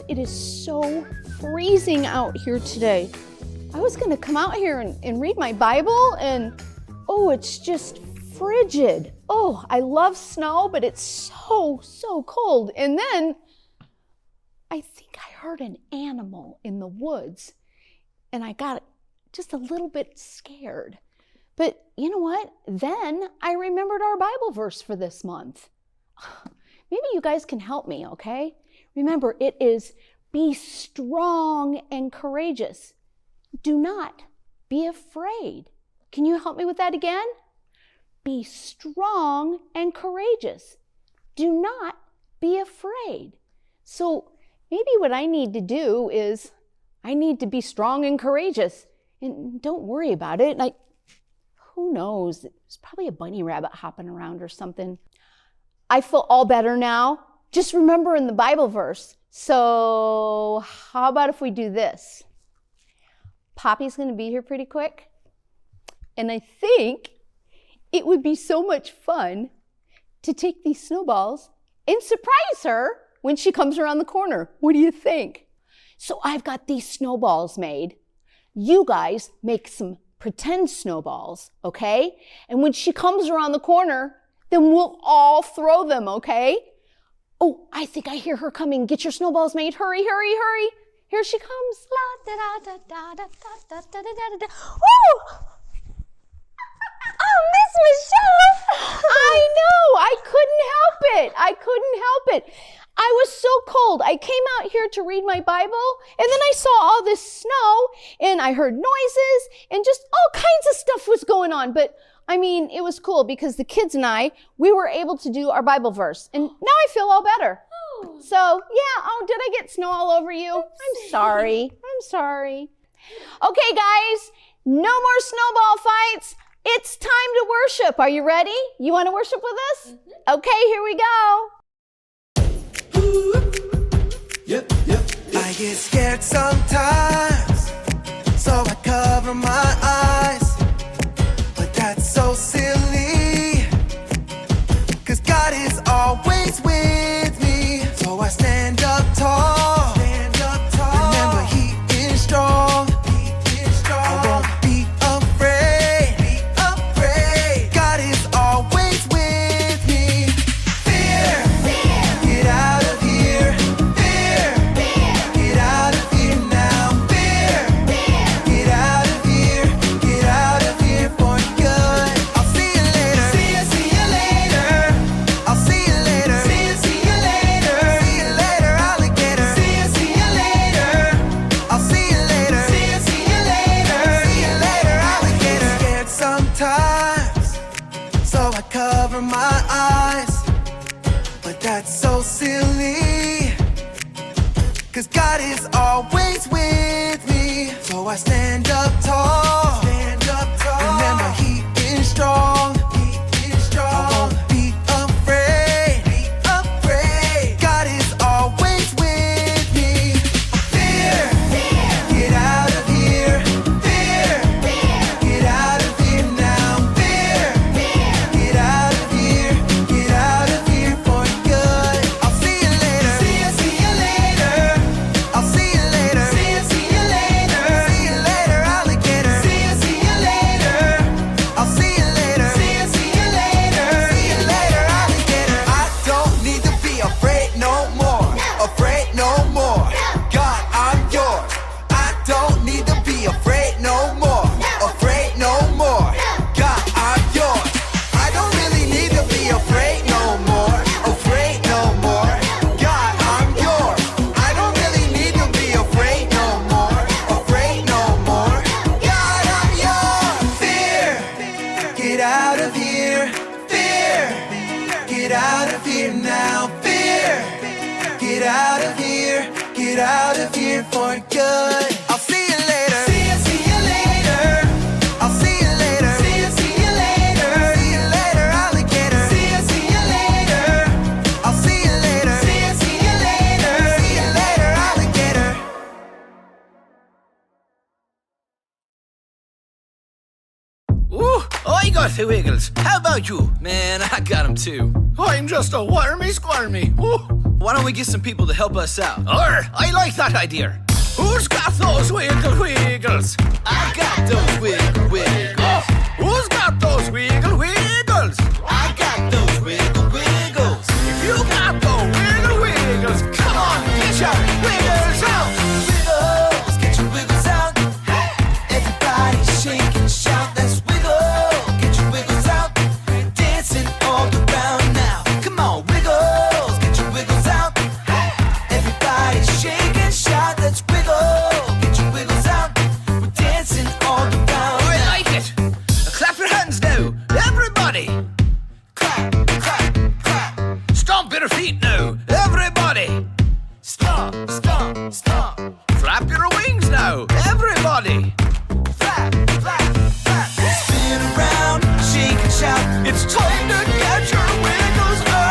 It is so freezing out here today. I was going to come out here and read my Bible, and it's just frigid. I love snow, but it's so cold. And then I think I heard an animal in the woods, and I got just a little bit scared. But you know what? Then I remembered our Bible verse for this month. Maybe you guys can help me, okay? Remember, it is, be strong and courageous. Do not be afraid. Can you help me with that again? Be strong and courageous. Do not be afraid. So maybe what I need to do is I need to be strong and courageous. And don't worry about it. Who knows? There's probably a bunny rabbit hopping around or something. I feel all better now. Just remember in the Bible verse. So how about if we do this? Poppy's going to be here pretty quick. And I think it would be so much fun to take these snowballs and surprise her when she comes around the corner. What do you think? So I've got these snowballs made. You guys make some pretend snowballs, okay? And when she comes around the corner, then we'll all throw them, okay? I think I hear her coming. Get your snowballs made. Hurry, hurry, hurry. Here she comes. La da da da da da da da da da. Woo! Oh, Miss Michelle! I know. I couldn't help it. I was so cold. I came out here to read my Bible, and then I saw all this snow, and I heard noises, and just all kinds of stuff was going on. But it was cool because the kids and we were able to do our Bible verse, and now I feel all better. So, yeah, did I get snow all over you? I'm sorry. Okay, guys, no more snowball fights. It's time to worship. Are you ready? You want to worship with us? Mm-hmm. Okay, here we go. Yep. I get scared sometimes, so I cover my eyes. But that's so silly, 'cause God is always with me. So I stand up tall. Remember, He is strong. I won't be afraid. God is always with me. Fear, get out of here. Fear, get out of here now. Fear, get out of here. Get out of here for good. I'll see you later. See you later. I'll see you later. See you later. See you later, alligator. See you later. I'll see you later. See you later. See you later, alligator. Scared sometimes, so I cover my eyes. But that's so silly, 'cause God is always with me. So I stand up tall. Remember, He is strong. I won't be afraid. God is always with me. Fear, get out of here. Fear, get out of here now. Fear, get out of here. Get out of here for good. I'll see you later. See you later. I'll see you later. See you later. See you later, alligator. See you later. I'll see you later. See you later. See you later, alligator. I don't need to be afraid no more. Afraid no more. God, I'm yours. I don't need to be afraid no more. Afraid no more. God, I'm yours. I don't really need to be afraid no more. Afraid no more. God, I'm yours. I don't really need to be afraid no more. Afraid no more. God, I'm yours. Fear, get out of here. Fear, get out of here now. Fear, get out of here. Get out of here for good. I'll see you later. See you later. I'll see you later. See you later. See you later, alligator. See you later. I'll see you later. See you later. See you got the wiggles. How about you? Man, I got them too. I'm just a wormy squirmy. Why don't we get some people to help us out? I like that idea. Who's got those wiggle wiggles? I got those wiggle wiggles. Who's got those wiggle wiggles? I got those wiggle wiggles. If you got those wiggle wiggles, come on, get your wiggles out. Wiggles, get your wiggles out. Everybody shake and shout. Let's wiggle, get your wiggles out. Dancing all around now. Come on, wiggles, get your wiggles out. Everybody shake and shout. Let's wiggle, get your wiggles out. We're dancing all around I now. like it. Clap your hands now, everybody. Clap, clap, clap. Stomp your feet now, everybody. Stomp, stomp, stomp. Flap your wings now, everybody. Flap, flap, flap. Spin around, shake and shout. It's time to get your wiggles out.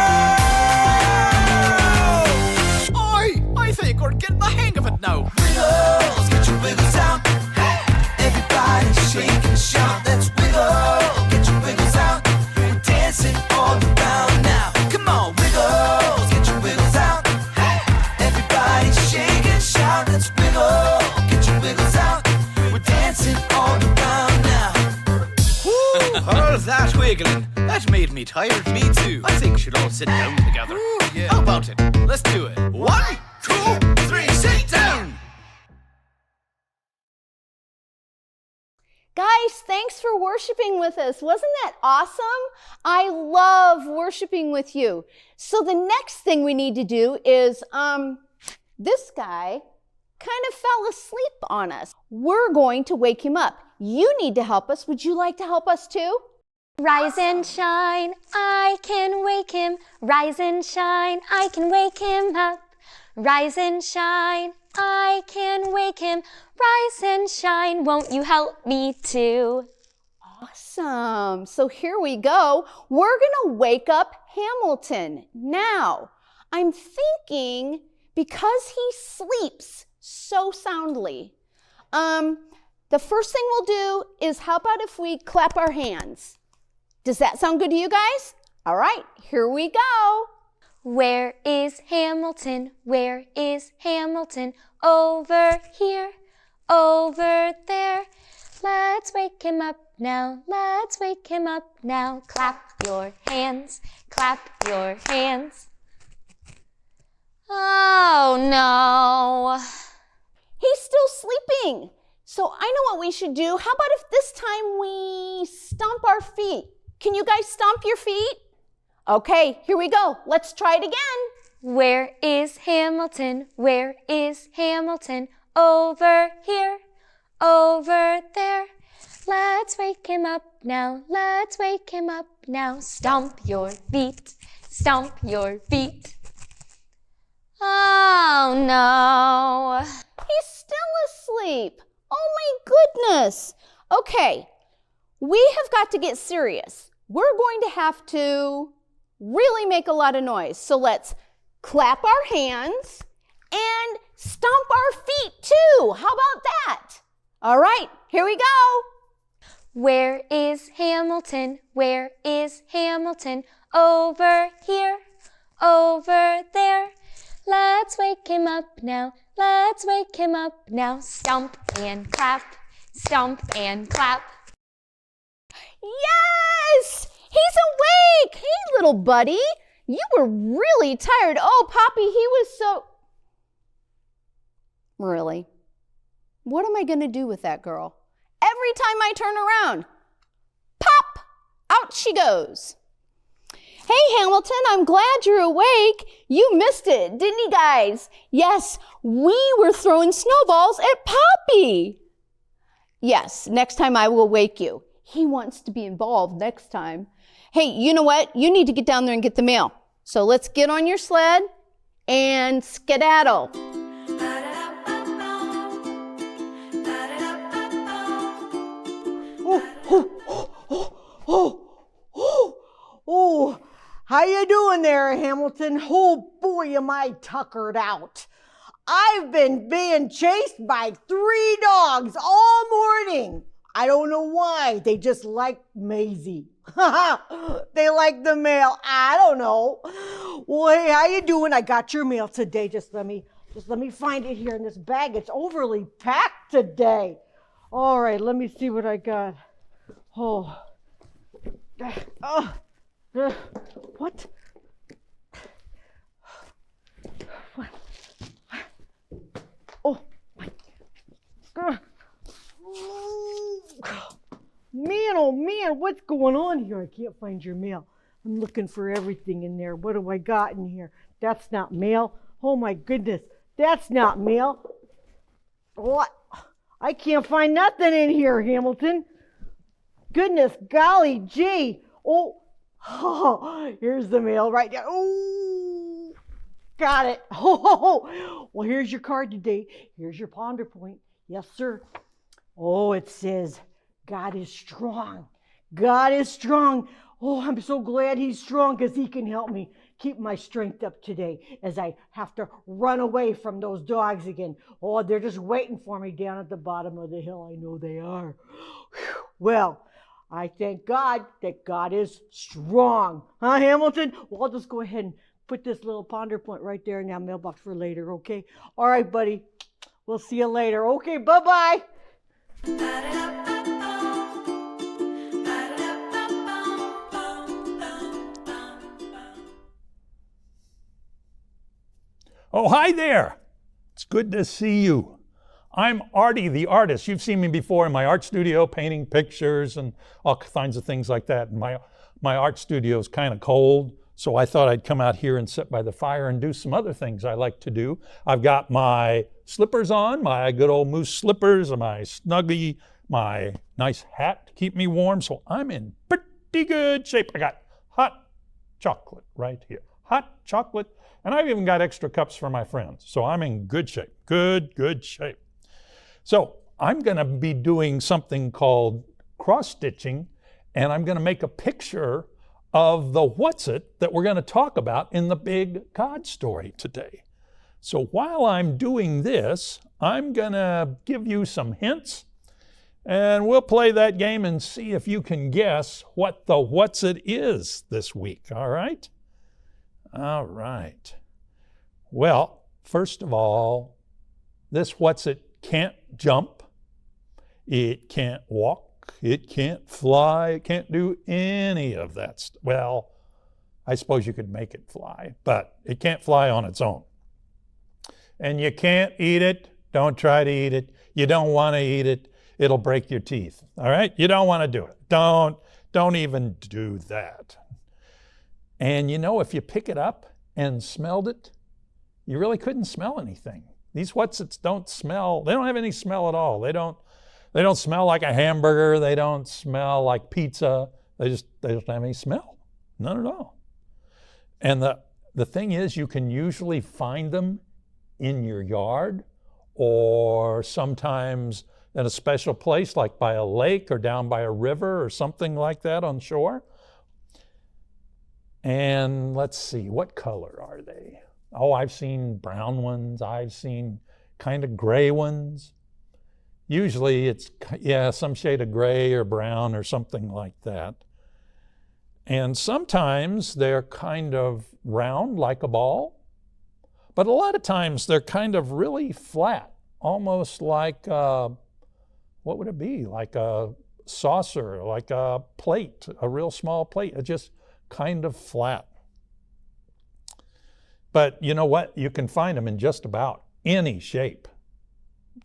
I think we're getting the hang of it now. Wiggles, get your wiggles out. Everybody shake and shout. Let's wiggle, get your wiggles out. We're dancing all around now. Come on, wiggles, get your wiggles out. Everybody shake and shout. Let's wiggle, get your wiggles out. We're dancing all around now. All that wiggling, that made me tired. Me too. I think we should all sit down together. Yeah. How about it? Let's do it. 1, 2, 3, sit down. Guys, thanks for worshiping with us. Wasn't that awesome? I love worshiping with you. So the next thing we need to do is, this guy kind of fell asleep on us. We're going to wake him up. You need to help us. Would you like to help us too? Rise and shine, I can wake him. Rise and shine, I can wake him up. Rise and shine, I can wake him. Rise and shine, won't you help me too? Awesome. So here we go. We're going to wake up Hamilton. Now, I'm thinking because he sleeps so soundly, the first thing we'll do is how about if we clap our hands? Does that sound good to you guys? All right, here we go. Where is Hamilton? Where is Hamilton? Over here, over there. Let's wake him up now. Let's wake him up now. Clap your hands. Clap your hands. Oh no. He's still sleeping. So I know what we should do. How about if this time we stomp our feet? Can you guys stomp your feet? Okay, here we go. Let's try it again. Where is Hamilton? Where is Hamilton? Over here, over there. Let's wake him up now. Let's wake him up now. Stomp your feet. Stomp your feet. Oh no. He's still asleep. Oh my goodness. Okay, we have got to get serious. We're going to have to really make a lot of noise. So let's clap our hands and stomp our feet too. How about that? All right, here we go. Where is Hamilton? Where is Hamilton? Over here, over there. Let's wake him up now. Let's wake him up now. Stomp and clap. Stomp and clap. Yes! He's awake! Hey, little buddy. You were really tired. Oh, Poppy, he was so... Really? What am I going to do with that girl? Every time I turn around, pop! Out she goes. Hey, Hamilton, I'm glad you're awake. You missed it, didn't you guys? Yes, we were throwing snowballs at Poppy. Yes, next time I will wake you. He wants to be involved next time. Hey, you know what? You need to get down there and get the mail. So let's get on your sled and skedaddle. Oh, how you doing there, Hamilton? Oh boy, am I tuckered out. I've been being chased by 3 dogs all morning. I don't know why. They just like Maisie. They like the mail. I don't know. Well, hey, how you doing? I got your mail today. Just let me find it here in this bag. It's overly packed today. All right, let me see what I got. Oh. What? What? Oh my God. Man, oh man, what's going on here? I can't find your mail. I'm looking for everything in there. What do I got in here? That's not mail. Oh my goodness, that's not mail. What? I can't find nothing in here, Hamilton. Goodness golly gee. Oh, here's the mail right there. Oh, got it. Oh, well, here's your card today. Here's your ponder point. Yes, sir. Oh, it says, God is strong. God is strong. Oh, I'm so glad he's strong because he can help me keep my strength up today as I have to run away from those dogs again. Oh, they're just waiting for me down at the bottom of the hill. I know they are. Whew. Well, I thank God that God is strong. Huh, Hamilton? Well, I'll just go ahead and put this little ponder point right there in that mailbox for later, okay? All right, buddy. We'll see you later. Okay, bye-bye. Oh, hi there. It's good to see you. I'm Artie, the artist. You've seen me before in my art studio painting pictures and all kinds of things like that. And my art studio is kind of cold, so I thought I'd come out here and sit by the fire and do some other things I like to do. I've got my slippers on, my good old moose slippers, and my Snuggie, my nice hat to keep me warm, so I'm in pretty good shape. I got hot chocolate right here. Hot chocolate, and I've even got extra cups for my friends, so I'm in good shape. Good shape. So I'm going to be doing something called cross-stitching, and I'm going to make a picture of the what's-it that we're going to talk about in the big God story today. So while I'm doing this, I'm going to give you some hints, and we'll play that game and see if you can guess what the what's-it is this week, all right? All right. Well, first of all, this what's-it can't jump, it can't walk, it can't fly, it can't do any of that stuff. Well, I suppose you could make it fly, but it can't fly on its own. And you can't eat it. Don't try to eat it. You don't want to eat it. It'll break your teeth, all right? You don't want to do it. Don't even do that. And you know, if you pick it up and smelled it, you really couldn't smell anything. These what's-its don't smell. They don't have any smell at all. They don't smell like a hamburger. They don't smell like pizza. They don't have any smell. None at all. And the thing is, you can usually find them in your yard or sometimes in a special place like by a lake or down by a river or something like that on shore. And let's see, what color are they? Oh, I've seen brown ones. I've seen kind of gray ones. Usually it's, some shade of gray or brown or something like that. And sometimes they're kind of round like a ball, but a lot of times they're kind of really flat, almost like, what would it be? Like a saucer, like a plate, a real small plate. It's just kind of flat. But you know what? You can find them in just about any shape.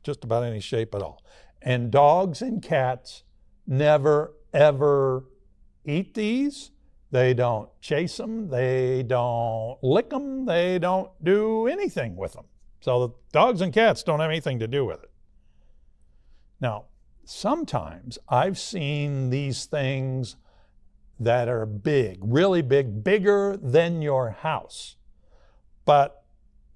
Just about any shape at all. And dogs and cats never, ever eat these. They don't chase them. They don't lick them. They don't do anything with them. So the dogs and cats don't have anything to do with it. Now, sometimes I've seen these things that are big, really big, bigger than your house. But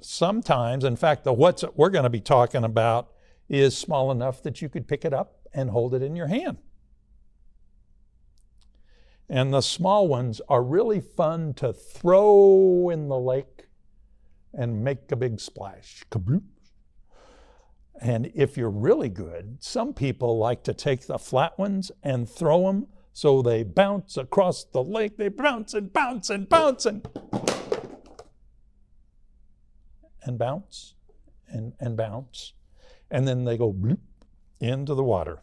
sometimes, in fact, the what's-it we're going to be talking about is small enough that you could pick it up and hold it in your hand. And the small ones are really fun to throw in the lake and make a big splash. Kabloop. And if you're really good, some people like to take the flat ones and throw them so they bounce across the lake. They bounce and bounce and bounce and bounce and bounce. And then they go bloop into the water.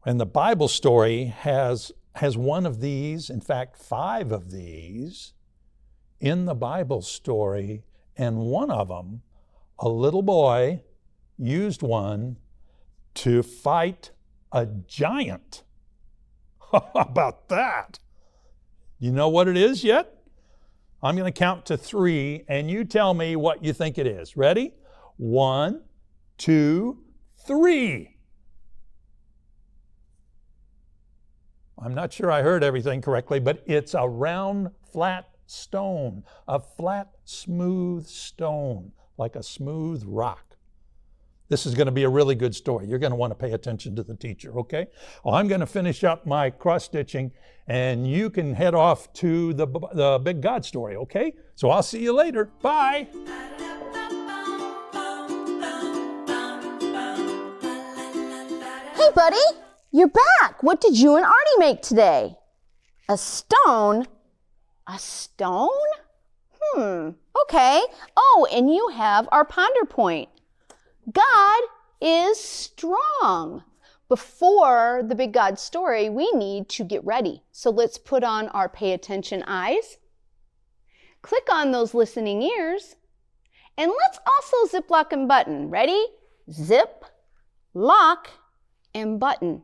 And the Bible story has one of these, in fact, 5 of these in the Bible story. And one of them, a little boy used one to fight a giant. How about that? You know what it is yet? I'm going to count to 3, and you tell me what you think it is. Ready? 1, 2, 3. I'm not sure I heard everything correctly, but it's a round, flat stone, a flat, smooth stone, like a smooth rock. This is going to be a really good story. You're going to want to pay attention to the teacher, okay? Well, I'm going to finish up my cross-stitching, and you can head off to the big God story, okay? So I'll see you later. Bye. Hey, buddy, you're back. What did you and Artie make today? A stone? A stone? Okay. Oh, and you have our ponder point. God is strong. Before the big God story, we need to get ready. So let's put on our pay attention eyes. Click on those listening ears. And let's also zip, lock, and button. Ready? Zip, lock, and button.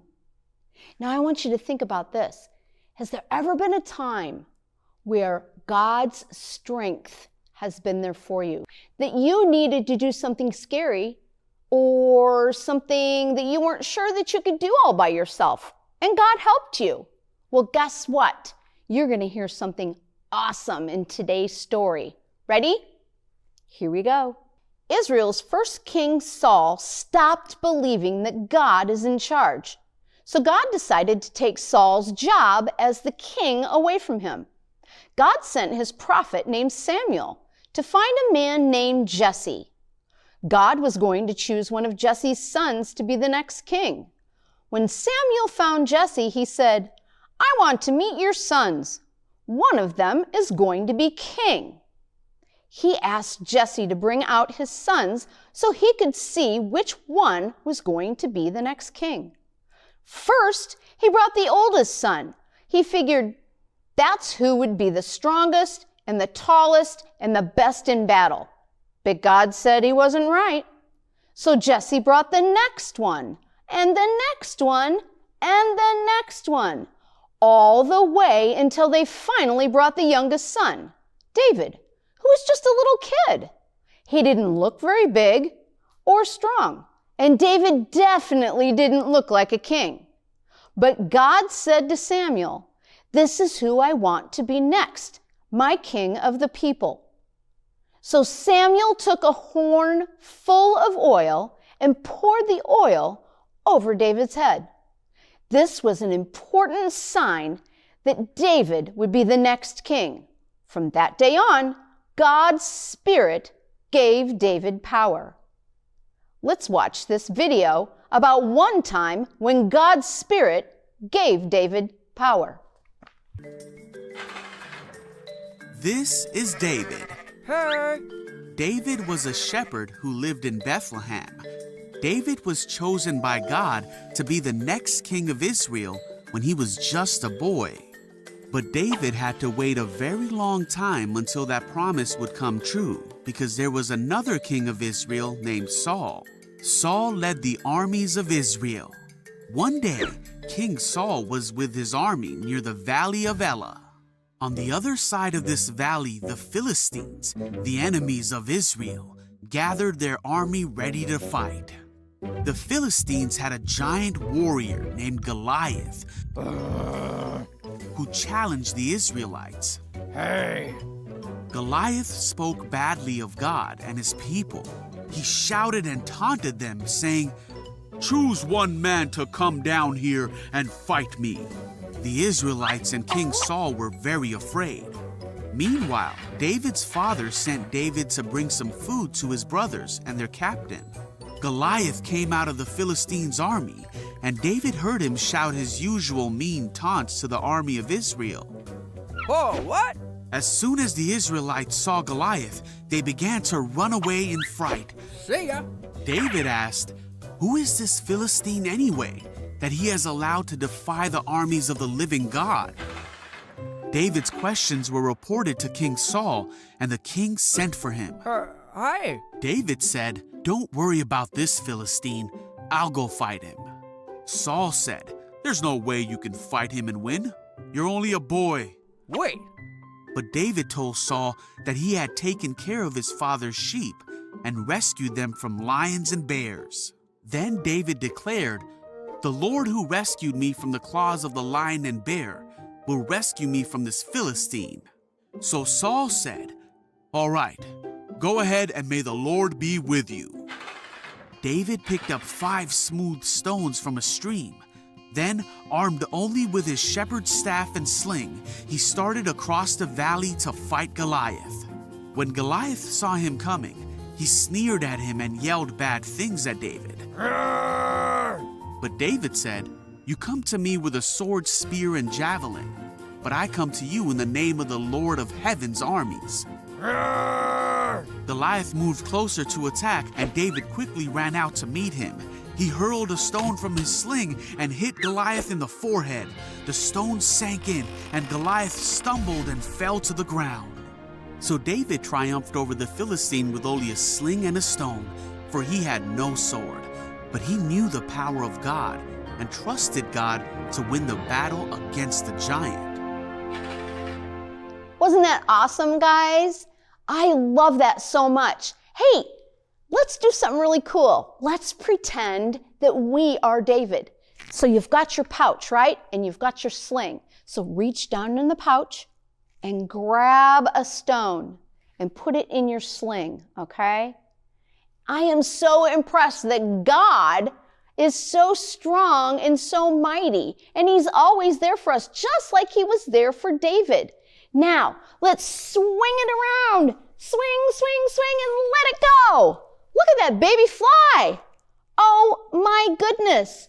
Now I want you to think about this. Has there ever been a time where God's strength has been there for you? That you needed to do something scary or something that you weren't sure that you could do all by yourself, and God helped you? Well, guess what? You're going to hear something awesome in today's story. Ready? Here we go. Israel's first king, Saul, stopped believing that God is in charge. So God decided to take Saul's job as the king away from him. God sent his prophet named Samuel to find a man named Jesse. God was going to choose one of Jesse's sons to be the next king. When Samuel found Jesse, he said, "I want to meet your sons. One of them is going to be king." He asked Jesse to bring out his sons so he could see which one was going to be the next king. First, he brought the oldest son. He figured that's who would be the strongest and the tallest and the best in battle. But God said he wasn't right. So Jesse brought the next one, and the next one, and the next one, all the way until they finally brought the youngest son, David, who was just a little kid. He didn't look very big or strong, and David definitely didn't look like a king. But God said to Samuel, "This is who I want to be next, my king of the people." So Samuel took a horn full of oil and poured the oil over David's head. This was an important sign that David would be the next king. From that day on, God's Spirit gave David power. Let's watch this video about one time when God's Spirit gave David power. This is David. Hey! David was a shepherd who lived in Bethlehem. David was chosen by God to be the next king of Israel when he was just a boy. But David had to wait a very long time until that promise would come true, because there was another king of Israel named Saul. Saul led the armies of Israel. One day, King Saul was with his army near the Valley of Elah. On the other side of this valley, the Philistines, the enemies of Israel, gathered their army ready to fight. The Philistines had a giant warrior named Goliath who challenged the Israelites. Hey! Goliath spoke badly of God and his people. He shouted and taunted them, saying, "Choose one man to come down here and fight me." The Israelites and King Saul were very afraid. Meanwhile, David's father sent David to bring some food to his brothers and their captain. Goliath came out of the Philistines' army, and David heard him shout his usual mean taunts to the army of Israel. Oh, what? As soon as the Israelites saw Goliath, they began to run away in fright. See ya. David asked, "Who is this Philistine anyway, that he has allowed to defy the armies of the living God?" David's questions were reported to King Saul, and the king sent for him. Hi. David said, "Don't worry about this Philistine. I'll go fight him." Saul said, "There's no way you can fight him and win. You're only a boy." Wait. But David told Saul that he had taken care of his father's sheep and rescued them from lions and bears. Then David declared, "The Lord who rescued me from the claws of the lion and bear will rescue me from this Philistine." So Saul said, "All right, go ahead and may the Lord be with you." David picked up 5 smooth stones from a stream. Then, armed only with his shepherd's staff and sling, he started across the valley to fight Goliath. When Goliath saw him coming, he sneered at him and yelled bad things at David. But David said, "You come to me with a sword, spear, and javelin, but I come to you in the name of the Lord of Heaven's armies." Goliath moved closer to attack, and David quickly ran out to meet him. He hurled a stone from his sling and hit Goliath in the forehead. The stone sank in, and Goliath stumbled and fell to the ground. So David triumphed over the Philistine with only a sling and a stone, for he had no sword. But he knew the power of God and trusted God to win the battle against the giant. Wasn't that awesome, guys? I love that so much. Hey, let's do something really cool. Let's pretend that we are David. So you've got your pouch, right? And you've got your sling. So reach down in the pouch and grab a stone and put it in your sling, okay? I am so impressed that God is so strong and so mighty, and he's always there for us, just like he was there for David. Now, let's swing it around. Swing, swing, swing, and let it go. Look at that baby fly. Oh my goodness.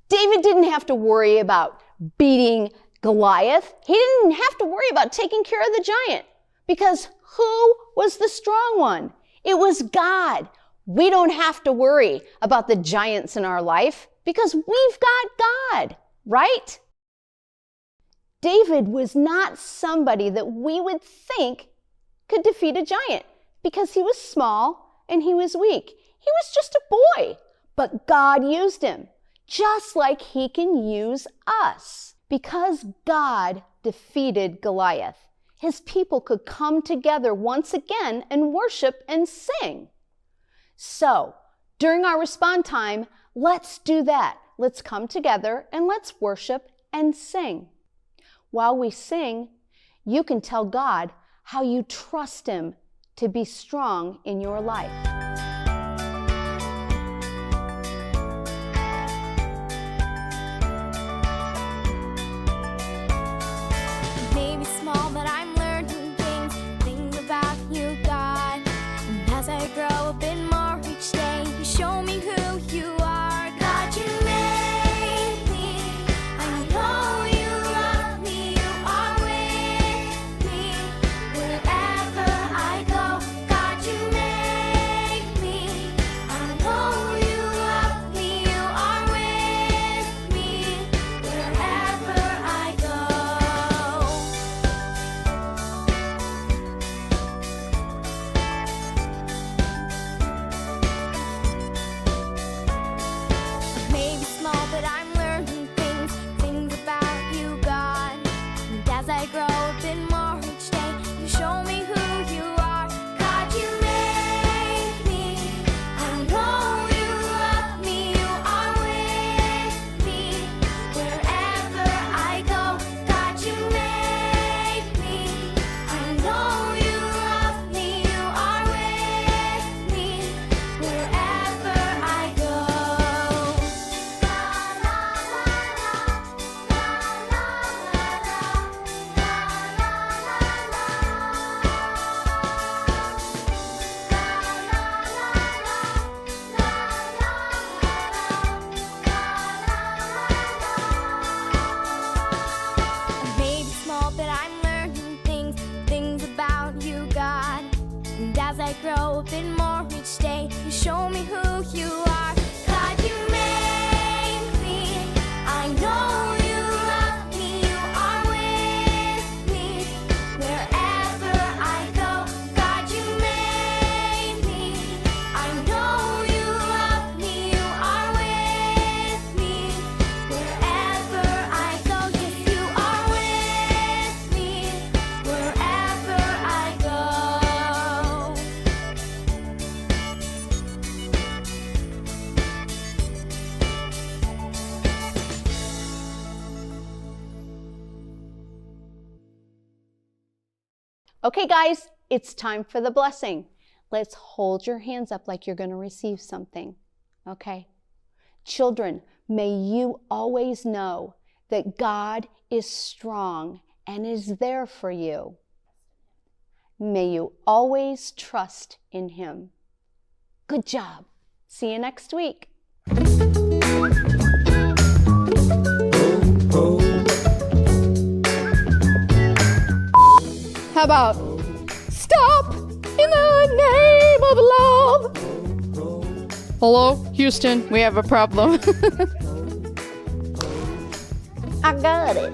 David didn't have to worry about beating Goliath. He didn't have to worry about taking care of the giant, because who was the strong one? It was God. We don't have to worry about the giants in our life because we've got God, right? David was not somebody that we would think could defeat a giant because he was small and he was weak. He was just a boy, but God used him just like he can use us. Because God defeated Goliath, his people could come together once again and worship and sing. So, during our respond time, let's do that. Let's come together and let's worship and sing. While we sing, you can tell God how you trust him to be strong in your life. Maybe small, but I'm learning things about you, God. And as I grow a bit more each day, you show me who you are. God, you made me. I know you love me. You are with me wherever I go. God, you made as I grow a bit more each day. You show me who you are. God, you made me. I know you love me. You are with me wherever I go. God, you made me. I know you love me. You are with me wherever I go. Yes, you are with me wherever I go. Okay, guys, it's time for the blessing. Let's hold your hands up like you're going to receive something. Okay? Children, may you always know that God is strong and is there for you. May you always trust in Him. Good job. See you next week. How about stop in the name of love? Hello, Houston, we have a problem. I got it.